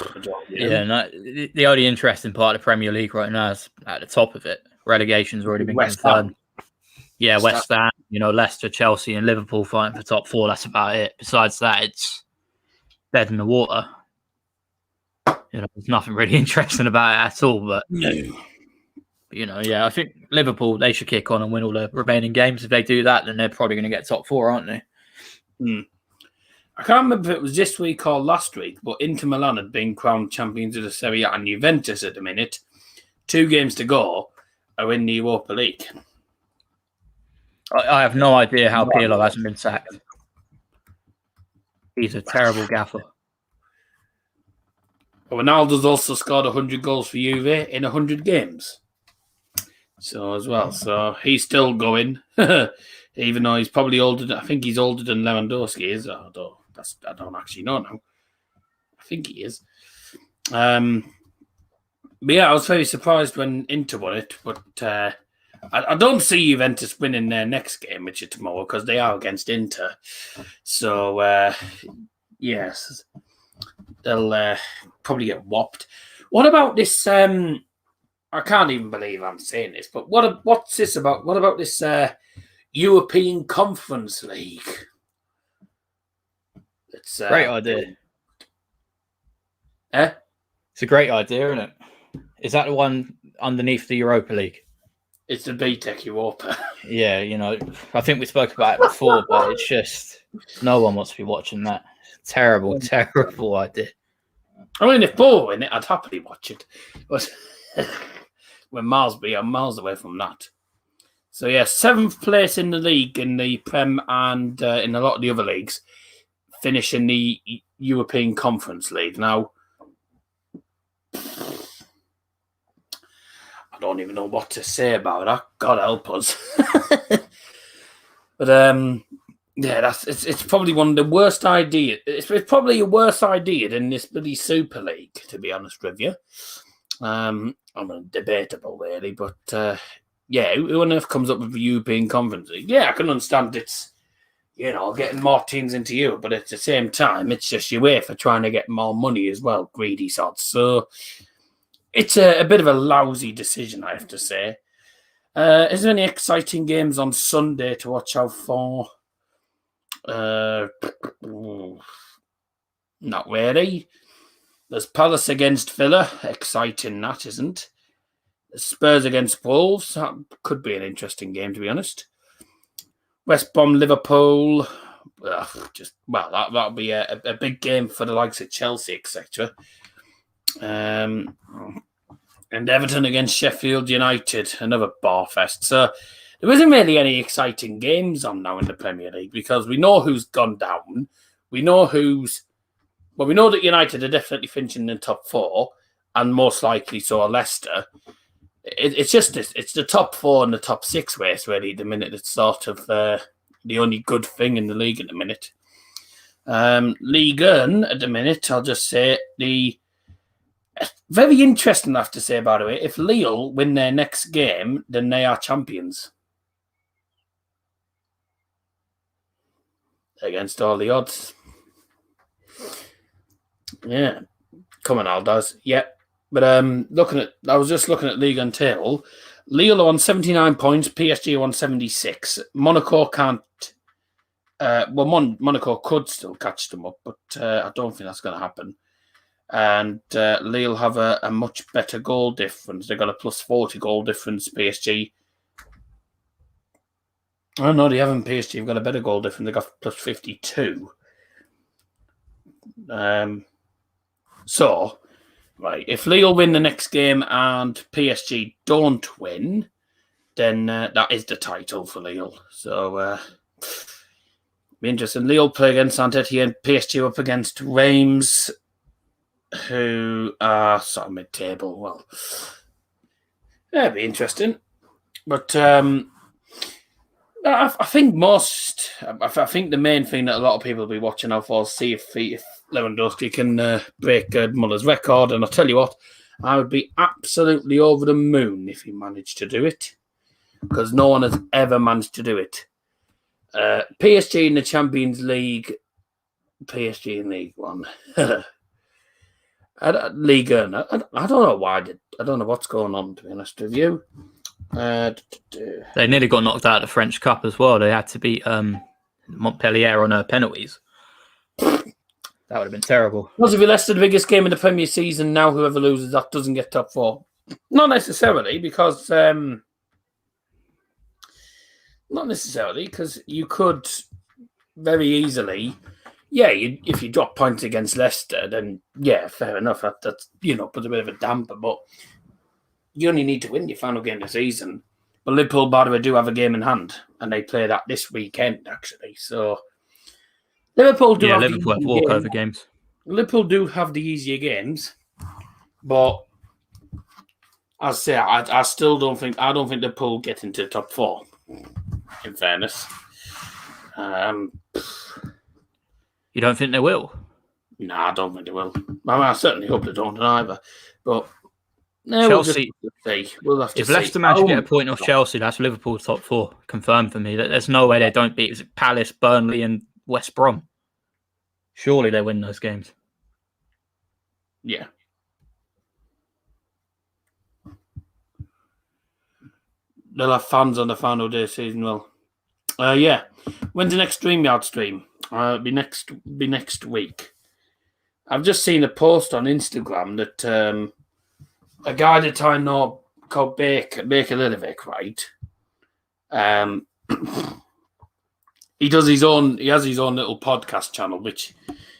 Yeah, no, the only interesting part of the Premier League right now is at the top of it. Relegation's already been confirmed. Yeah, West Ham, Leicester, Chelsea, and Liverpool fighting for top 4. That's about it. Besides that, it's dead in the water. There's nothing really interesting about it at all. But I think Liverpool, they should kick on and win all the remaining games. If they do that, then they're probably going to get top 4, aren't they? I can't remember if it was this week or last week, but Inter Milan had been crowned champions of the Serie A, and Juventus at the minute, 2 games to go, are in the Europa League. I have no idea how Pirlo hasn't been sacked. He's a terrible gaffer. Ronaldo's also scored 100 goals for Juve in 100 games. So he's still going, even though he's probably older. I think he's older than Lewandowski is. I don't actually know now. I think he is. But yeah, I was very surprised when Inter won it, but I don't see Juventus winning their next game, which is tomorrow, because they are against Inter. So yes, they'll probably get whopped. What about this? I can't even believe I'm saying this, but what's this about? What about this European Conference League? It's great idea. It's a great idea, isn't it? Is that the one underneath the Europa League? It's the BTEC Europa. Yeah, I think we spoke about it before, but it's just no one wants to be watching that. Terrible idea. I mean, if Paul were in it, I'd happily watch it. But we're miles away from that. So yeah, 7th place in the league in the Prem and in a lot of the other leagues, finish in the European Conference League. Now, I don't even know what to say about that. God help us. But yeah, it's probably one of the worst ideas. It's probably a worse idea than this bloody Super League, to be honest with you. I mean, debatable really, but yeah, who on earth comes up with the European Conference League? Yeah, I can understand it's getting more teams into Europe, but at the same time, it's just your way for trying to get more money as well, greedy sods. So it's a bit of a lousy decision, I have to say. Is there any exciting games on Sunday to watch out for? Not really. There's Palace against Villa. Exciting, that isn't. There's Spurs against Wolves. That could be an interesting game, to be honest. West Brom, Liverpool. That'll be a big game for the likes of Chelsea, etc. And Everton against Sheffield United, another bar fest. So there isn't really any exciting games on now in the Premier League because we know who's gone down. We know that United are definitely finishing in the top 4, and most likely so are Leicester. It's the top 4 and the top 6 race, really, the minute. It's sort of the only good thing in the league at the minute. Ligue 1 at the minute, I'll just say, very interesting, I have to say, by the way, if Lille win their next game, then they are champions. Against all the odds. Yeah. Come on, Aldaz. Yeah. But I was just looking at Ligue 1 table. Lille are on 79 points, PSG are on 76. Monaco can't. Monaco could still catch them up, but I don't think that's going to happen. And Lille have a much better goal difference. They've got a plus 40 goal difference. PSG. Oh no, they haven't. PSG have got a better goal difference. They've got plus 52. So, right, if Lille win the next game and PSG don't win, then that is the title for Lille. So, be interesting. Lille play against Saint-Etienne, PSG up against Reims, who are sort of mid-table. Well, that'd be interesting. But I think I think the main thing that a lot of people will be watching out for is see if Lewandowski can break Gerd Muller's record. And I'll tell you what, I would be absolutely over the moon if he managed to do it, because no one has ever managed to do it. PSG in the Champions League, PSG in League One, League One. I don't know why. I don't know what's going on, to be honest with you. They nearly got knocked out of the French Cup as well. They had to beat Montpellier on penalties. That would have been terrible. Because if you Leicester the biggest game in the Premier season, now whoever loses that doesn't get top four. Not necessarily, because you could very easily, if you drop points against Leicester, then fair enough. That's puts a bit of a damper, but you only need to win your final game of the season. But Liverpool, by the way, do have a game in hand, and they play that this weekend, actually. So Liverpool do have walkover games. Liverpool do have the easier games, but as I say, I still don't think Liverpool get into the top four. In fairness, you don't think they will? No, I don't think they will. I certainly hope they don't either. But no, Chelsea. We'll have to if see. Leicester manage to get a point off Chelsea, that's Liverpool's top four confirmed for me. There's no way they don't beat Palace, Burnley, and West Brom. Surely they win those games. Yeah. They'll have fans on the final day of the season. Well, when's the next StreamYard stream? Be next week. I've just seen a post on Instagram that a guy that I know called Baker Lidovic, right? He has his own little podcast channel, which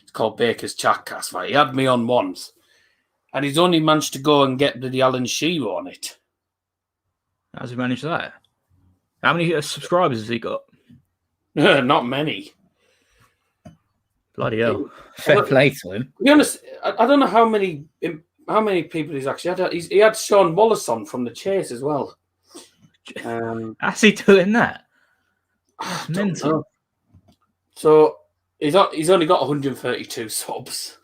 is called Baker's Chatcast, right? He had me on once, and he's only managed to go and get the Alan Shearer on it. How's he managed that? How many subscribers has he got? Not many. Bloody hell. Fair play to him. To be honest, I don't know how many people he's actually had. He had Sean Wallace on from The Chase as well. How's he doing that? That's mental. So he's only got 132 subs.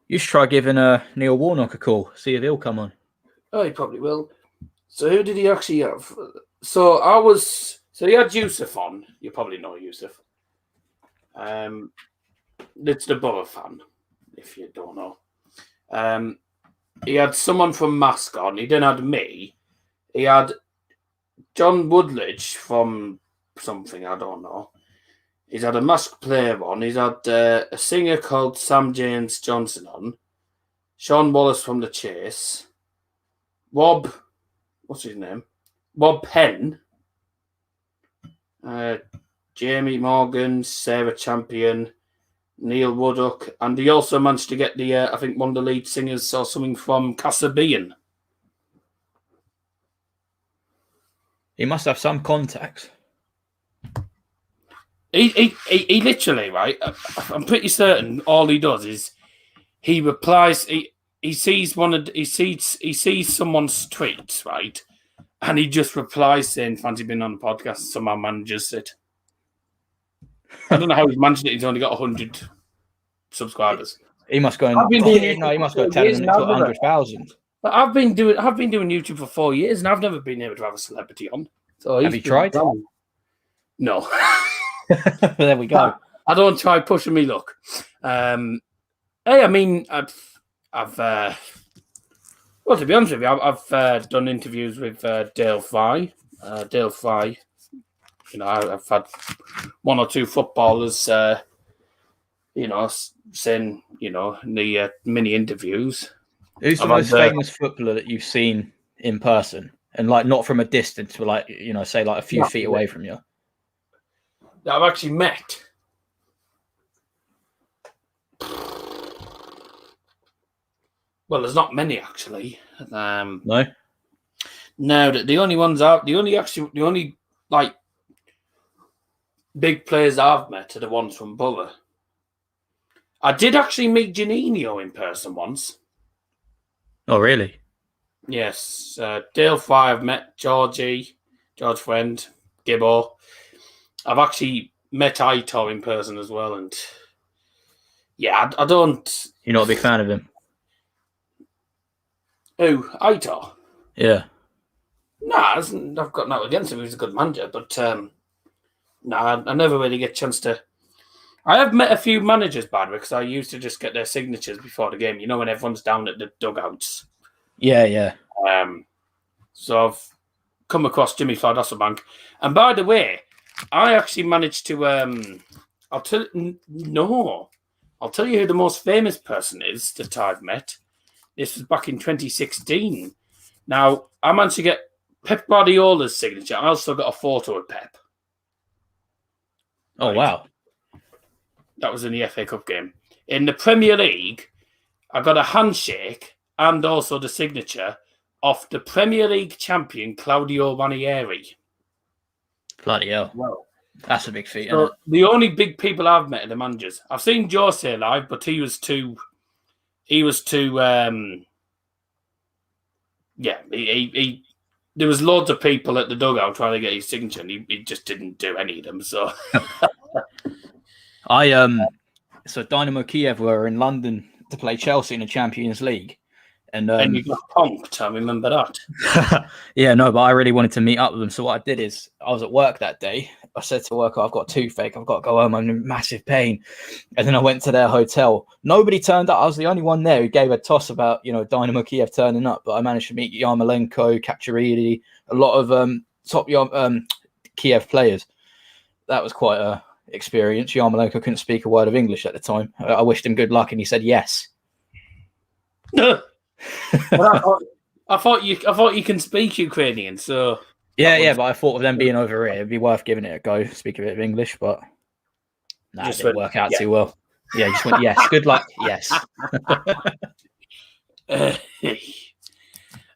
You should try giving Neil Warnock a call. See if he'll come on. Oh, he probably will. So who did he actually have? So he had Yusuf on. You probably know Yusuf. It's the Borough fan, if you don't know. He had someone from Mask on. He then had me. He had John Woodledge from something, I don't know. He's had a Mask player on. He's had a singer called Sam James Johnson on. Sean Wallace from The Chase. Wob, what's his name? Wob Penn. Jamie Morgan, Sarah Champion, Neil Woodhook, and he also managed to get the, I think one of the lead singers or something from Casabian. He must have some contacts. He literally, right, I'm pretty certain all he does is he replies, he sees someone's tweets, right, and he just replies saying, fancy being on the podcast, some of our managers said. I don't know how he's managed it. He's only got 100 subscribers. He must go and he must go telling them 100,000. But I've been doing YouTube for 4 years, and I've never been able to have a celebrity on. So have you tried? No. There we go. I don't try pushing me luck. Hey, I mean, I've well, to be honest with you, I've done interviews with Dale Fry. Dale Fry. You know, I've had one or two footballers, saying, in the mini interviews. Who's the most famous footballer that you've seen in person? And, not from a distance, but, say, a few feet away from you? That I've actually met. Well, there's not many actually. No. No, the only ones out, the only like big players I've met are the ones from Borough. I did actually meet Janino in person once. Oh, really? Yes, Dale Fry, I've met George Friend, Gibbo. I've actually met Aitor in person as well, and yeah, I don't. You're not a big fan of him? Who, Aitor? Yeah. Nah, I've got nothing against him. He's a good manager, but I never really get a chance to. I have met a few managers, by the way, because I used to just get their signatures before the game. You know, when everyone's down at the dugouts. Yeah. So I've come across Jimmy Floyd Hasselbank. And by the way, I actually managed to I'll tell you who the most famous person is that I've met. This was back in 2016. Now, I managed to get Pep Guardiola's signature. I also got a photo of Pep. Oh, wow. That was in the FA Cup game. In the Premier League, I got a handshake and also the signature of the Premier League champion, Claudio Ranieri. Bloody hell. Well, that's a big feat, so isn't it? the only big people I've met are the managers. I've seen Jose live, but he was too there was loads of people at the dugout trying to get his signature, and he just didn't do any of them. So So Dynamo Kiev were in London to play Chelsea in the Champions League. And you got punked, I remember that. Yeah, no, but I really wanted to meet up with them. So what I did is I was at work that day. I said to work, I've got a toothache. I've got to go home. I'm in massive pain. And then I went to their hotel. Nobody turned up. I was the only one there who gave a toss about, Dynamo Kiev turning up. But I managed to meet Yarmolenko, Kacharidis, a lot of top Kiev players. That was quite a experience. Yarmolenko couldn't speak a word of English at the time. I wished him good luck, and he said yes. Well, I thought you can speak Ukrainian, so yeah. But I thought of them being over here, it'd be worth giving it a go. Speak a bit of English, but it didn't work out too well. Yeah, just went yes. Good luck. Yes.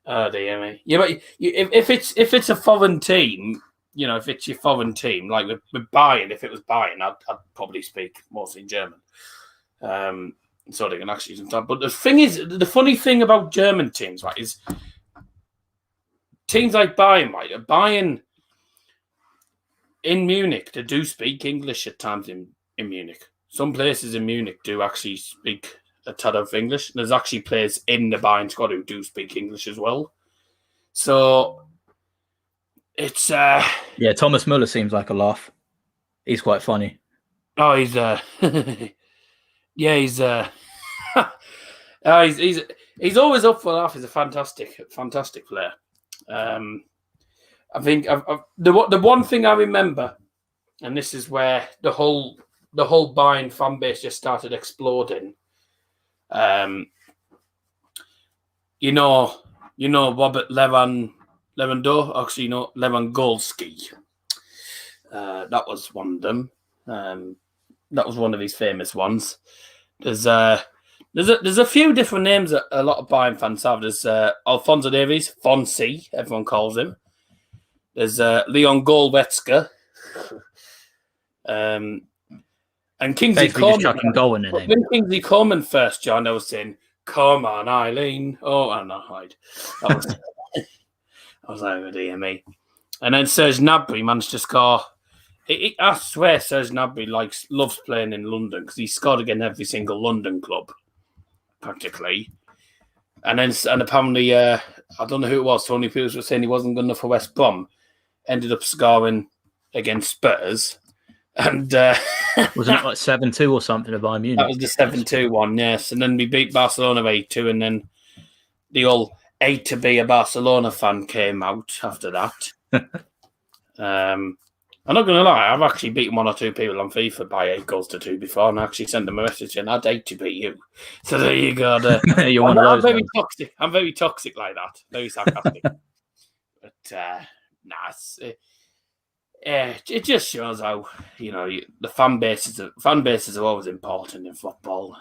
Oh dear me. Yeah, but if it's a foreign team, if it's your foreign team, like with Bayern, if it was Bayern, I'd probably speak mostly in German. So they can actually sometimes. But the funny thing about German teams, right, is teams like Bayern, right? Bayern in Munich, they do speak English at times in Munich. Some places in Munich do actually speak a tad of English. There's actually players in the Bayern squad who do speak English as well. So it's Thomas Muller seems like a laugh. He's quite funny. Oh, he's he's always up for a laugh. He's a fantastic player. I think the one thing I remember, and this is where the whole Bayern fan base just started exploding. Robert Lewandowski. That was one of them. That was one of his famous ones. There's a few different names that a lot of Bayern fans have. There's Alphonso Davies, Fonzie, everyone calls him. There's Leon Goretzka. And Kingsley Coman. When Kingsley Coman first joined, I was saying, "Come on, Eileen." Oh, I'm not hide. I was like, oh, dear me. And then Serge Gnabry managed to score. I swear Serge Gnabry loves playing in London because he scored against every single London club, practically. And apparently, I don't know who it was, Tony Peters was saying he wasn't good enough for West Brom. Ended up scoring against Spurs. And wasn't it like 7-2 or something of Bayern Munich? That was the 7-2 one, yes. And then we beat Barcelona 8-2, and then the old 8 to be a Barcelona fan came out after that. I'm not going to lie, I've actually beaten one or two people on FIFA by 8-2 before, and I actually sent them a message and I'd hate to beat you. So there you go. You're one of those. I'm very toxic. I'm very toxic like that. Very sarcastic. But it just shows how the fan bases are always important in football.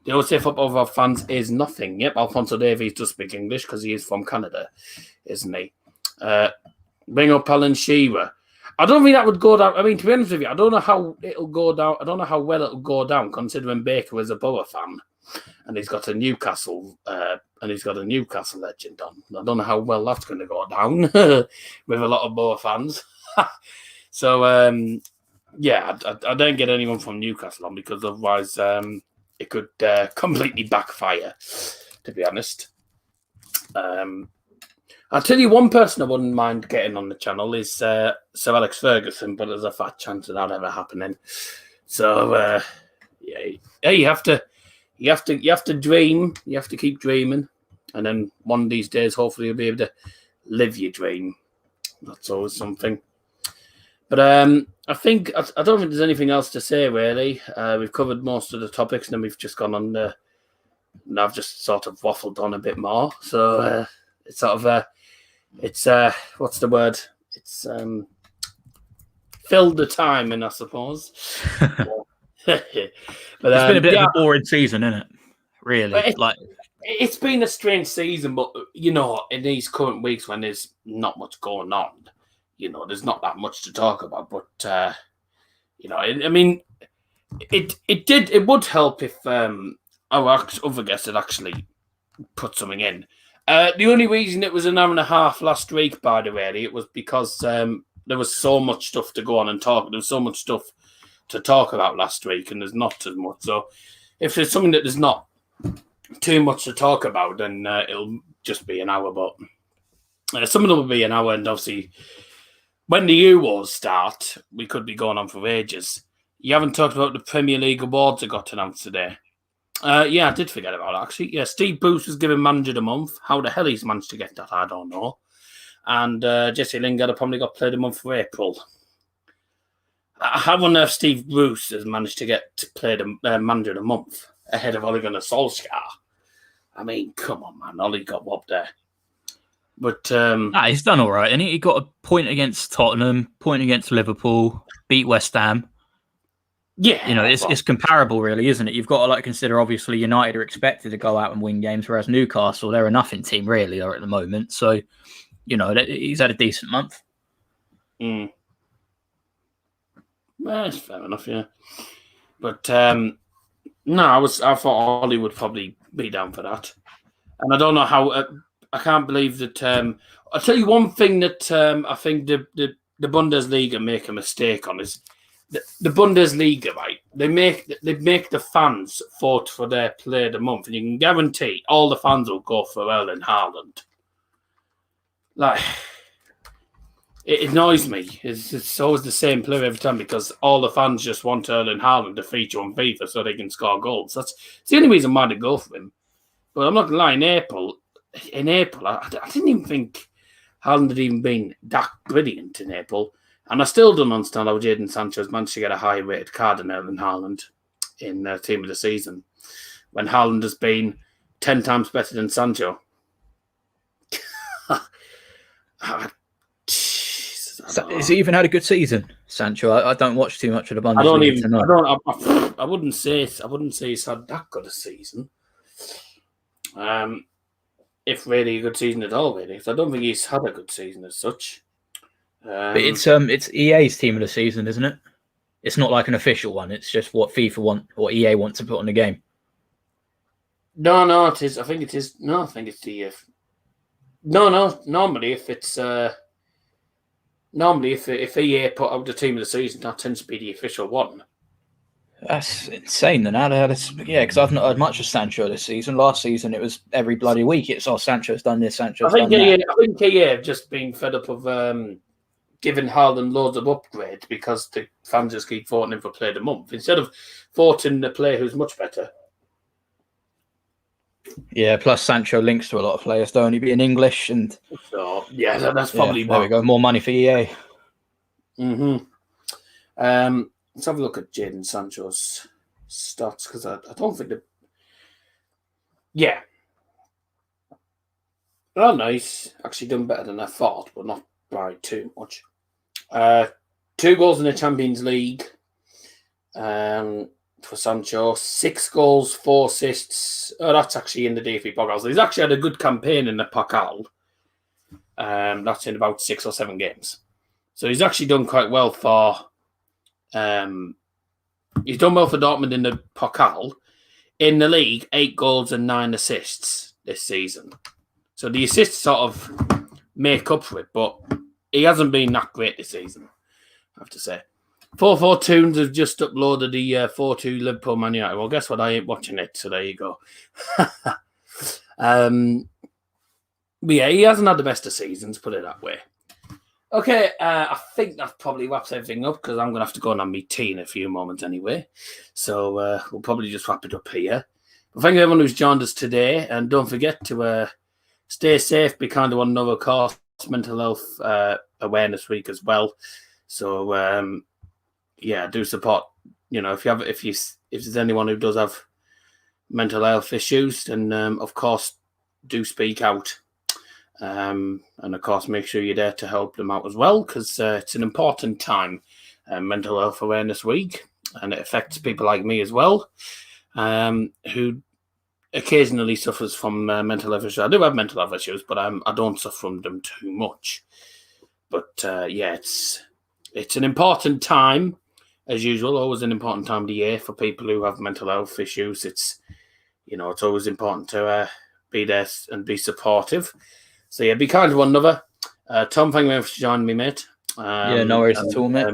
The OC football for fans is nothing. Yep, Alfonso Davies does speak English because he is from Canada, isn't he? Bring up Alan Shearer. I don't think that would go down. I mean, to be honest with you, I don't know how it'll go down. I don't know how well it'll go down, considering Baker was a Borough fan and he's got a Newcastle legend on. I don't know how well that's going to go down with a lot of Borough fans. So, yeah, I don't get anyone from Newcastle on because otherwise it could completely backfire, to be honest. I'll tell you one person I wouldn't mind getting on the channel is Sir Alex Ferguson, but there's a fat chance of that ever happening. So, yeah, you have to dream. You have to keep dreaming, and then one of these days, hopefully, you'll be able to live your dream. That's always something. But I don't think there's anything else to say, really. We've covered most of the topics, and then we've just gone on and I've just sort of waffled on a bit more. So it's sort of what's the word? It's filled the time in, I suppose. But it's been a bit of a boring season, isn't it? Really, it's been a strange season, but in these current weeks when there's not much going on, there's not that much to talk about. But I mean, it would help if our other guest had actually put something in. The only reason it was an hour and a half last week, by the way, it was because there was so much stuff to go on and talk. There was so much stuff to talk about last week, and there's not as much. So if there's something that there's not too much to talk about, then it'll just be an hour. But some of them will be an hour, and obviously when the Euros start, we could be going on for ages. You haven't talked about the Premier League awards that got announced today. Yeah, I did forget about it, actually. Yeah, Steve Bruce was given Manager of the Month. How the hell he's managed to get that, I don't know. And Jesse Lingard probably got Player of the Month for April. I wonder if Steve Bruce has managed to get Player the Manager of the Month ahead of Ole Gunnar Solskjaer. I mean, come on, man. Ollie got wobbed there. But he's done all right. And he got a point against Tottenham, point against Liverpool, beat West Ham. Yeah, it's comparable, really, isn't it? You've got to consider. Obviously, United are expected to go out and win games, whereas Newcastle, they're a nothing team, really, are at the moment. So, he's had a decent month. Well, that's fair enough, yeah. But no, I thought Ollie would probably be down for that, and I don't know how. I can't believe that. I'll tell you one thing that I think the Bundesliga make a mistake on is. The Bundesliga, right? They make the fans vote for their Player of the Month, and you can guarantee all the fans will go for Erling Haaland. It annoys me. It's always the same player every time because all the fans just want Erling Haaland to feature on FIFA so they can score goals. That's the only reason why they go for him. But I'm not gonna lie. In April, I didn't even think Haaland had even been that brilliant in April. And I still don't understand how Jadon Sancho has managed to get a higher rated card than Erling Haaland in Team of the Season when Haaland has been 10 times better than Sancho. Has he even had a good season, Sancho? I don't watch too much of the Bundesliga. I wouldn't say he's had that good a season. If really a good season at all, really. So I don't think he's had a good season as such. But it's EA's Team of the Season, isn't it? It's not like an official one. It's just what FIFA want or EA want to put on the game. No, it is. I think it is. No, I think it's the. No. Normally, if it's if EA put out the Team of the Season, that tends to be the official one. That's insane. Then because I've not heard much of Sancho this season. Last season, it was every bloody week. It's Sancho's done this. Sancho's done that. I think EA have just been fed up of giving Haaland loads of upgrades because the fans just keep voting him for Player of the Month instead of voting the player who's much better. Yeah, plus Sancho links to a lot of players, don't he? Being English and so yeah, that's probably there we go. More money for EA. Let's have a look at Jadon Sancho's stats because I don't think that. Yeah, oh, nice. Actually, done better than I thought, but not by too much. 2 goals in the Champions League. for Sancho. 6 goals, 4 assists. Oh, that's actually in the DFB Pokal. So he's actually had a good campaign in the Pokal. That's in about 6 or 7 games. So he's actually done quite well for... he's done well for Dortmund in the Pokal. In the league, 8 goals and 9 assists this season. So the assists sort of make up for it, but he hasn't been that great this season, I have to say. 442 have just uploaded the 4-2 Liverpool Man United. Well, guess what? I ain't watching it, so there you go. But yeah, he hasn't had the best of seasons, put it that way. Okay, I think that probably wraps everything up because I'm going to have to go and have my tea in a few moments anyway. So we'll probably just wrap it up here. But thank you everyone who's joined us today. And don't forget to stay safe, be kind to one another, of course. Mental Health Awareness Week as well. So, yeah, do support. You know, if there's anyone who does have mental health issues, then, of course, do speak out. And of course, make sure you're there to help them out as well, because it's an important time, Mental Health Awareness Week, and it affects people like me as well, who occasionally suffers from mental health issues. I do have mental health issues, but I don't suffer from them too much. But yeah, it's an important time, as usual. Always an important time of the year for people who have mental health issues. It's always important to be there and be supportive. So yeah, be kind to one another. Tom, thank you very much for joining me, mate. Yeah, no worries at all, mate.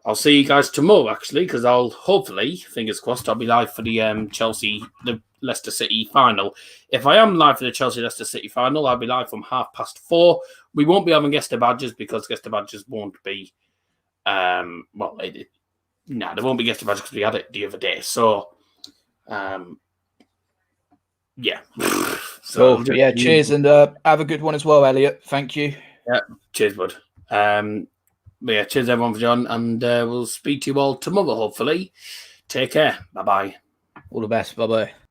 I'll see you guys tomorrow, actually, because I'll hopefully, fingers crossed, I'll be live for the the Leicester City final. If I am live for the Chelsea-Leicester City final, I'll be live from 4:30. We won't be having guest badges because guest badges won't be... there won't be guest badges because we had it the other day. So, yeah. So, yeah, cheers, and have a good one as well, Elliot. Thank you. Yeah, cheers, bud. But yeah, cheers everyone for joining, and we'll speak to you all tomorrow, hopefully. Take care. Bye-bye. All the best. Bye-bye.